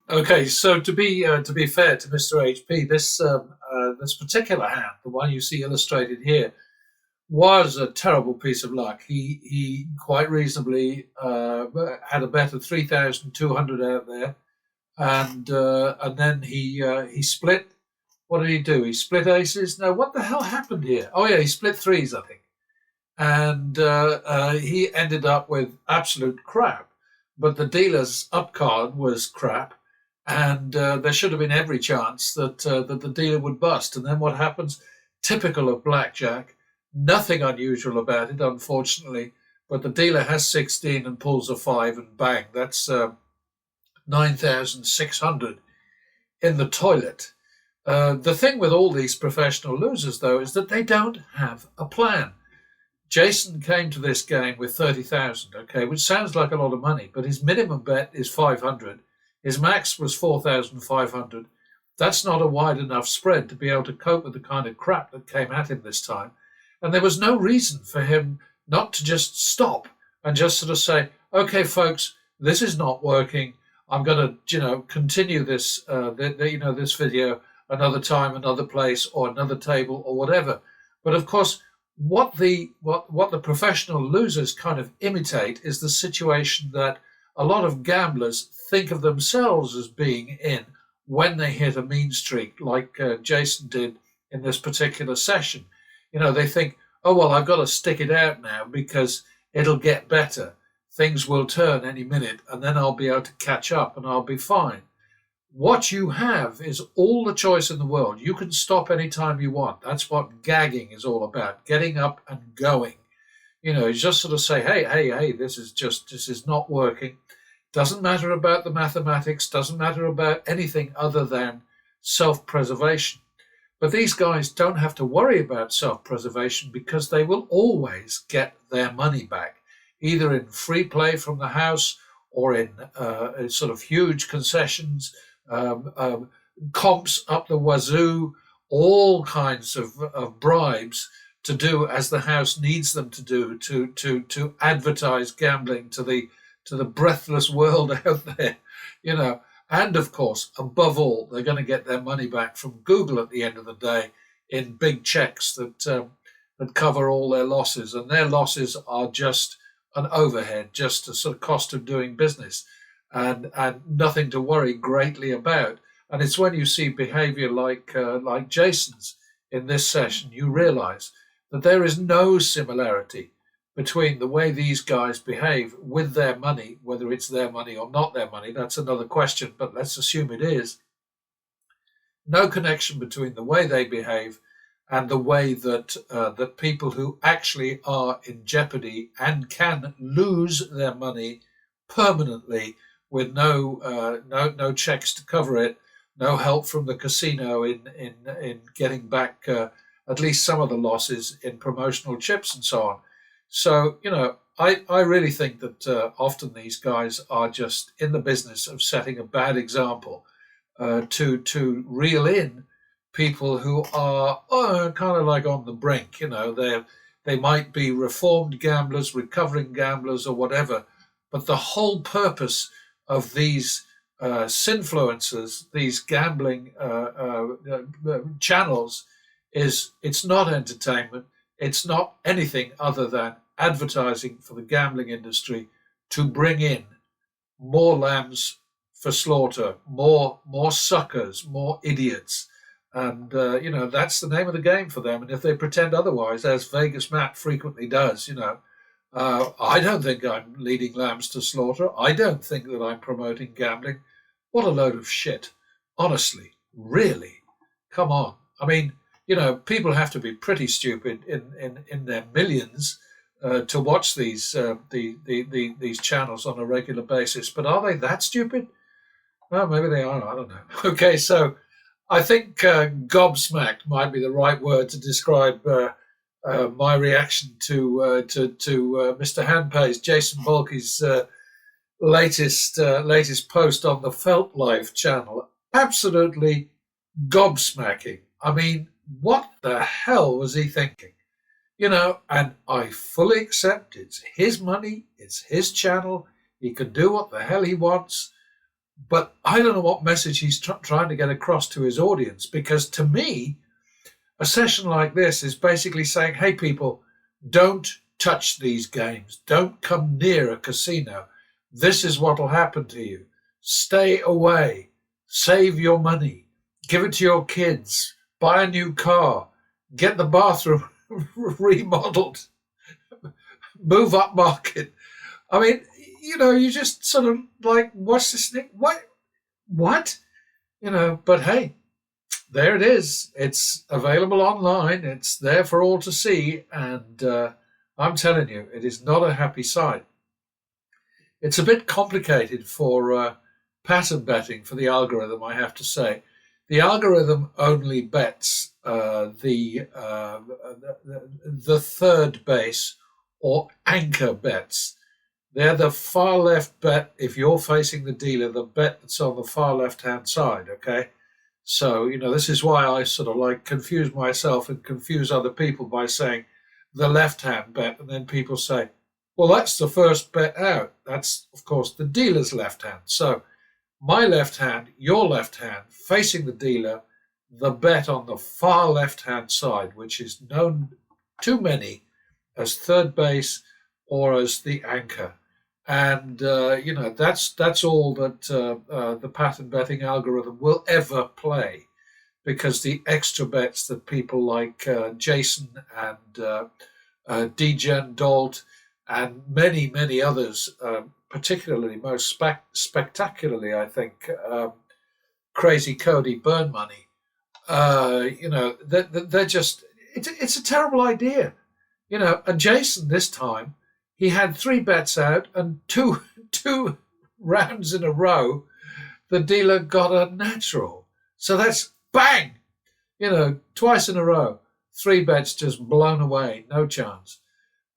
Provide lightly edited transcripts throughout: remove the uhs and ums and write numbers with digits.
Okay, so to be fair to Mr. HP, this particular hand, the one you see illustrated here, was a terrible piece of luck. He quite reasonably had a bet of 3,200 out there, and then he split. What did he do? He split aces. No, what the hell happened here? Oh yeah, he split threes, I think, and he ended up with absolute crap. But the dealer's up card was crap, and there should have been every chance that the dealer would bust. And then what happens? Typical of blackjack. Nothing unusual about it, unfortunately. But the dealer has 16 and pulls a five, and bang, that's 9,600 in the toilet. The thing with all these professional losers, though, is that they don't have a plan. Jason came to this game with 30,000, okay, which sounds like a lot of money, but his minimum bet is 500. His max was 4,500. That's not a wide enough spread to be able to cope with the kind of crap that came at him this time. And there was no reason for him not to just stop and just sort of say, okay, folks, this is not working. I'm going to, continue this, this video another time, another place, or another table, or whatever. But of course, what the professional losers kind of imitate is the situation that a lot of gamblers think of themselves as being in when they hit a mean streak, like Jason did in this particular session. They think, oh well, I've got to stick it out now because it'll get better. Things will turn any minute, and then I'll be able to catch up, and I'll be fine. What you have is all the choice in the world. You can stop anytime you want. That's what gagging is all about, getting up and going. You just sort of say, hey, this is not working. Doesn't matter about the mathematics, doesn't matter about anything other than self-preservation. But these guys don't have to worry about self-preservation because they will always get their money back, either in free play from the house or in sort of huge concessions, comps up the wazoo, all kinds of bribes to do as the house needs them to do to advertise gambling to the breathless world out there, And of course, above all, they're going to get their money back from Google at the end of the day in big checks that cover all their losses, and their losses are just an overhead, just a sort of cost of doing business. And nothing to worry greatly about. And it's when you see behavior like Jason's in this session, you realize that there is no similarity between the way these guys behave with their money, whether it's their money or not their money. That's another question, but let's assume it is. No connection between the way they behave and the way that people who actually are in jeopardy and can lose their money permanently with no checks to cover it, no help from the casino in getting back at least some of the losses in promotional chips and so on. So I really think that often these guys are just in the business of setting a bad example to reel in people who are kind of like on the brink. They might be reformed gamblers, recovering gamblers, or whatever. But the whole purpose of these sinfluencers, these gambling channels, is it's not entertainment. It's not anything other than advertising for the gambling industry to bring in more lambs for slaughter, more suckers, more idiots. And, that's the name of the game for them. And if they pretend otherwise, as Vegas Matt frequently does, I don't think I'm leading lambs to slaughter. I don't think that I'm promoting gambling. What a load of shit. Honestly, really. Come on. I mean, people have to be pretty stupid in their millions to watch these channels on a regular basis. But are they that stupid? Well, maybe they are. I don't know. Okay, so I think gobsmacked might be the right word to describe my reaction to Mr. Handpay's Jason Volke's latest post on the Felt Life channel. Absolutely gobsmacking. I mean, what the hell was he thinking? And I fully accept it's his money, it's his channel. He can do what the hell he wants. But I don't know what message he's trying to get across to his audience, because to me, a session like this is basically saying, hey, people, don't touch these games. Don't come near a casino. This is what will happen to you. Stay away. Save your money. Give it to your kids. Buy a new car. Get the bathroom remodeled. Move up market. I mean, you just sort of like, what's this thing? What? But hey, there it is. It's available online. It's there for all to see. And I'm telling you, it is not a happy sight. It's a bit complicated for pattern betting for the algorithm, I have to say. The algorithm only bets the third base or anchor bets. They're the far left bet. If you're facing the dealer, the bet that's on the far left-hand side, okay? So, this is why I sort of like confuse myself and confuse other people by saying the left-hand bet, and then people say, well, that's the first bet out. That's, of course, the dealer's left hand. So my left hand, your left hand, facing the dealer, the bet on the far left-hand side, which is known to many as third base or as the anchor. And, that's all that the pattern betting algorithm will ever play, because the extra bets that people like Jason and Degen Dalt and many, many others, particularly most spectacularly, I think, Crazy Cody Burn Money, they're just, it's a terrible idea. And Jason this time, he had 3 bets out, and two rounds in a row, the dealer got a natural. So that's bang, twice in a row, 3 bets just blown away, no chance.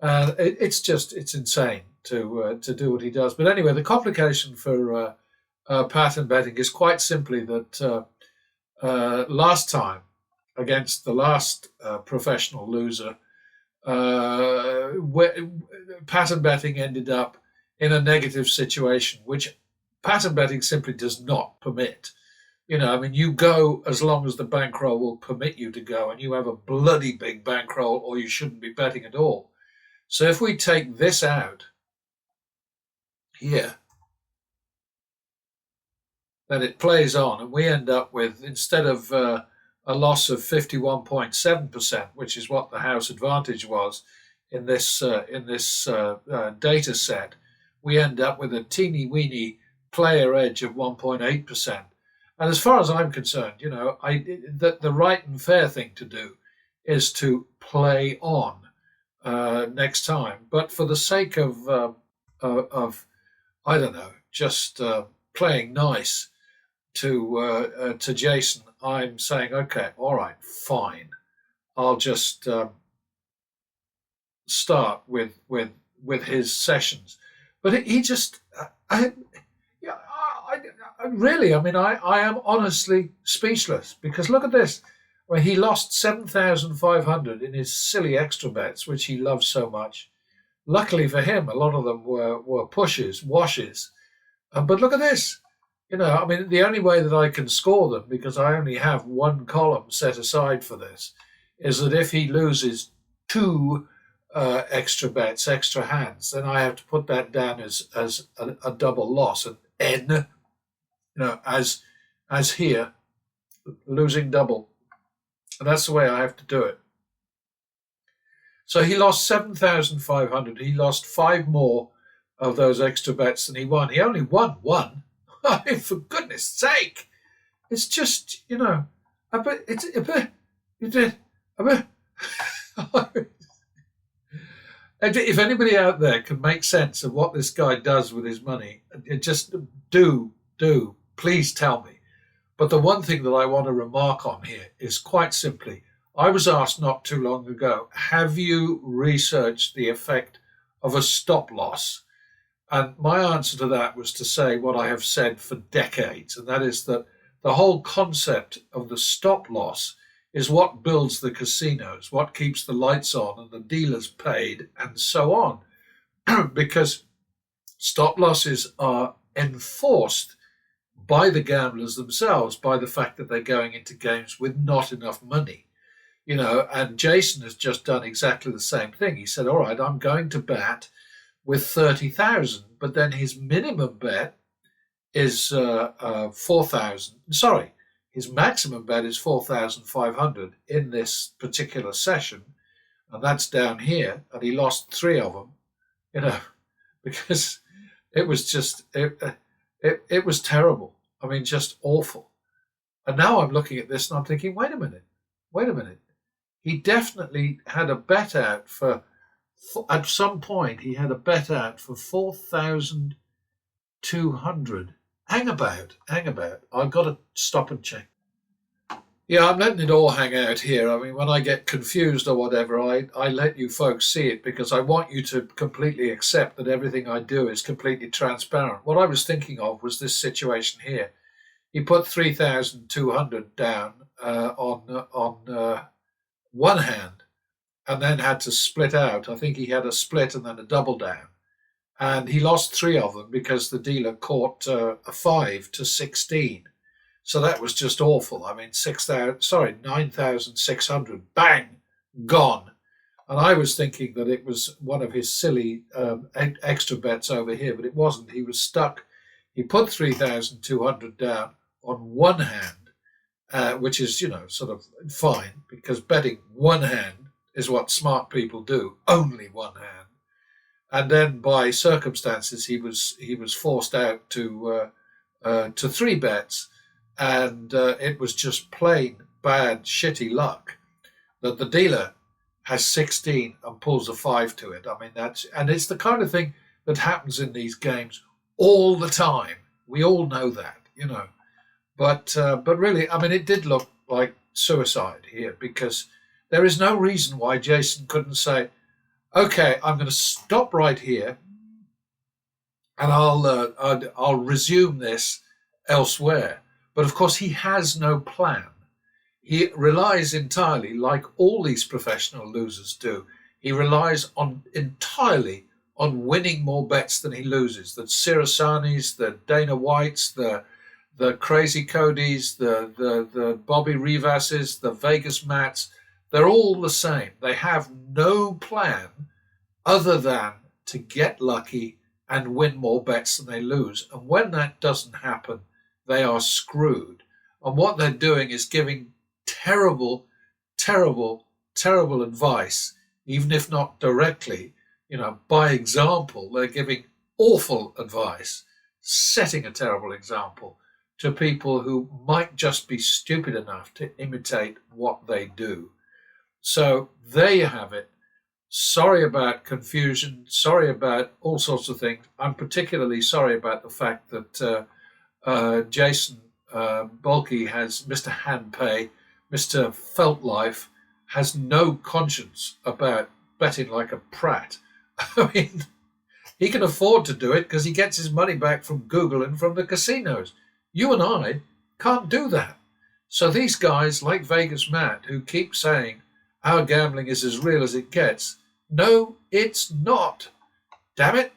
It's insane to do what he does. But anyway, the complication for pattern betting is quite simply that last time, against the last professional loser, pattern betting ended up in a negative situation, which pattern betting simply does not permit. You go as long as the bankroll will permit you to go, and you have a bloody big bankroll, or you shouldn't be betting at all. So if we take this out here, then it plays on, and we end up with, instead of a loss of 51.7%, which is what the house advantage was in this data set, we end up with a teeny weeny player edge of 1.8%. And as far as I'm concerned, the right and fair thing to do is to play on next time. But for the sake of I don't know, just playing nice to Jason, I'm saying, okay, all right, fine. I'll just start with his sessions. But he just, I am honestly speechless, because look at this. Well, he lost 7,500 in his silly extra bets, which he loves so much. Luckily for him, a lot of them were pushes, washes. But look at this. The only way that I can score them, because I only have one column set aside for this, is that if he loses 2 extra bets, extra hands, then I have to put that down as a double loss, an N, as here, losing double. And that's the way I have to do it. So he lost 7,500. He lost 5 more of those extra bets than he won. He only won 1. I mean, for goodness sake. It's just, if anybody out there can make sense of what this guy does with his money, just do, please tell me. But the one thing that I want to remark on here is quite simply, I was asked not too long ago, have you researched the effect of a stop loss? And my answer to that was to say what I have said for decades, and that is that the whole concept of the stop loss is what builds the casinos, what keeps the lights on and the dealers paid, and so on. Because stop losses are enforced by the gamblers themselves, by the fact that they're going into games with not enough money. And Jason has just done exactly the same thing. He said, all right, I'm going to bet with 30,000, but then his minimum bet is 4,000. Sorry, his maximum bet is 4,500 in this particular session, and that's down here, and he lost 3 of them, because it was just, it was terrible. I mean, just awful. And now I'm looking at this and I'm thinking, wait a minute. He definitely had a bet out at some point, he had a bet out for 4,200. Hang about. I've got to stop and check. Yeah, I'm letting it all hang out here. I mean, when I get confused or whatever, I let you folks see it because I want you to completely accept that everything I do is completely transparent. What I was thinking of was this situation here. He put 3,200 down on one hand and then had to split out. I think he had a split and then a double down. And he lost 3 of them because the dealer caught a 5 to 16. So that was just awful. I mean, 9,600, bang, gone. And I was thinking that it was one of his silly extra bets over here, but it wasn't. He was stuck. He put 3,200 down on one hand, which is, sort of fine, because betting one hand is what smart people do, only one hand. And then by circumstances, he was forced out to 3 bets, and it was just plain bad, shitty luck that the dealer has 16 and pulls a 5 to it. I mean, it's the kind of thing that happens in these games all the time. We all know that, But really, I mean, it did look like suicide here, because there is no reason why Jason couldn't say, okay, I'm going to stop right here and I'll resume this elsewhere. But of course, he has no plan. He relies entirely, like all these professional losers do, he relies entirely on winning more bets than he loses. The Sirisanis, the Dana Whites, the Crazy Codys, the Bobby Rivases, the Vegas Matts, they're all the same. They have no plan other than to get lucky and win more bets than they lose. And when that doesn't happen, they are screwed. And what they're doing is giving terrible, terrible, terrible advice, even if not directly, by example. They're giving awful advice, setting a terrible example to people who might just be stupid enough to imitate what they do. So there you have it. Sorry about confusion. Sorry about all sorts of things. I'm particularly sorry about the fact that Jason Bulkey has Mr. Handpay, Mr. Feltlife, has no conscience about betting like a prat. I mean, he can afford to do it because he gets his money back from Google and from the casinos. You and I can't do that. So these guys like Vegas Matt, who keep saying our gambling is as real as it gets, no, it's not. Damn it.